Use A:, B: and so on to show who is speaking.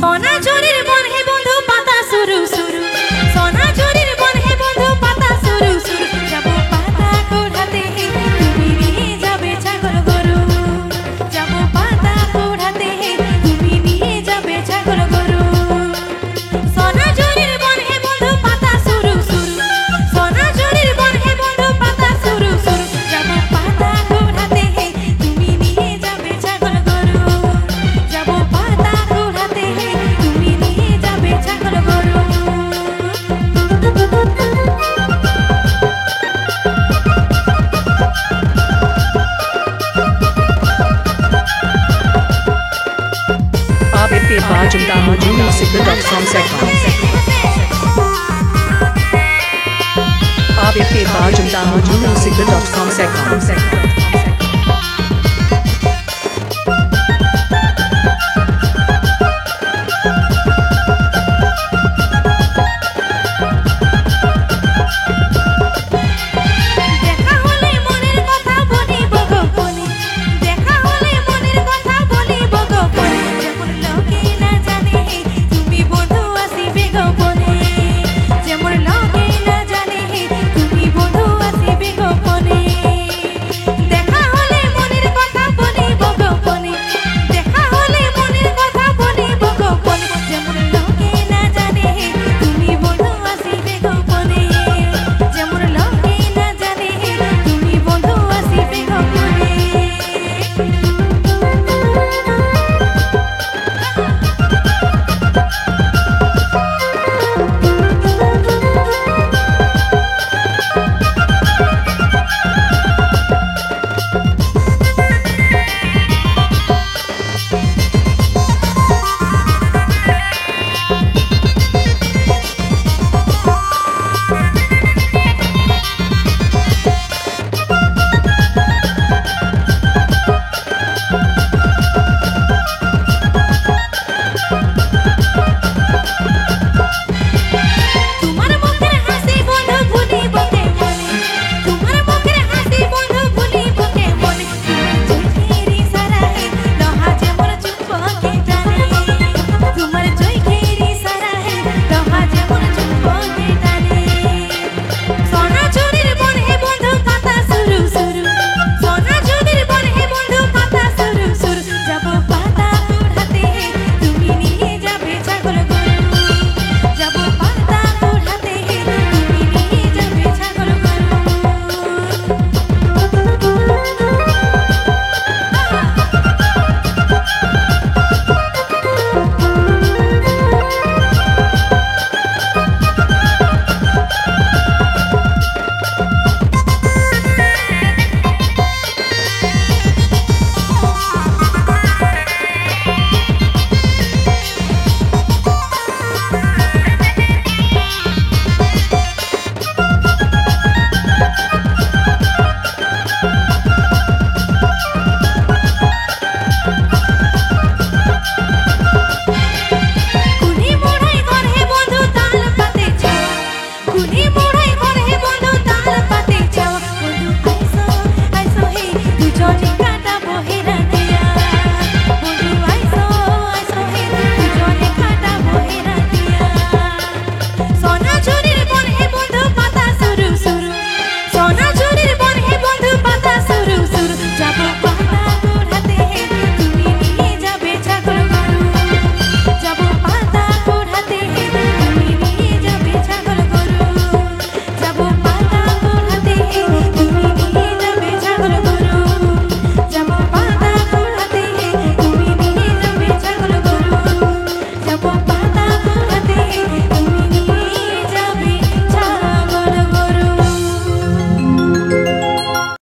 A: সোনা ঝুরির বন হে বন্ধু পাতা সুরু সুরু, সোনা ঝুরির বন হে বন্ধু পাতা সুরু সুরু। যাব পাতা কুড়াতে তুমি নিয়ে যাবে ছাগল গরু, যাব পাতা কুড়াতে তুমি নিয়ে যাবে ছাগল গরু। সোনা ঝুরির বন হে বন্ধু পাতা সুরু সুরু, সোনা ঝুরির বন হে বন্ধু পাতা সুরু সুরু। যাব পাতা কুড়াতে তুমি নিয়ে যাবে ছাগল গরু, যাব পাতা কুড়াতে তুমি নিয়ে যাবে ছাগল গরু।
B: Abip Bajum Damu Sigla.com Second. Abip Bajum Damu Sigla.com Second.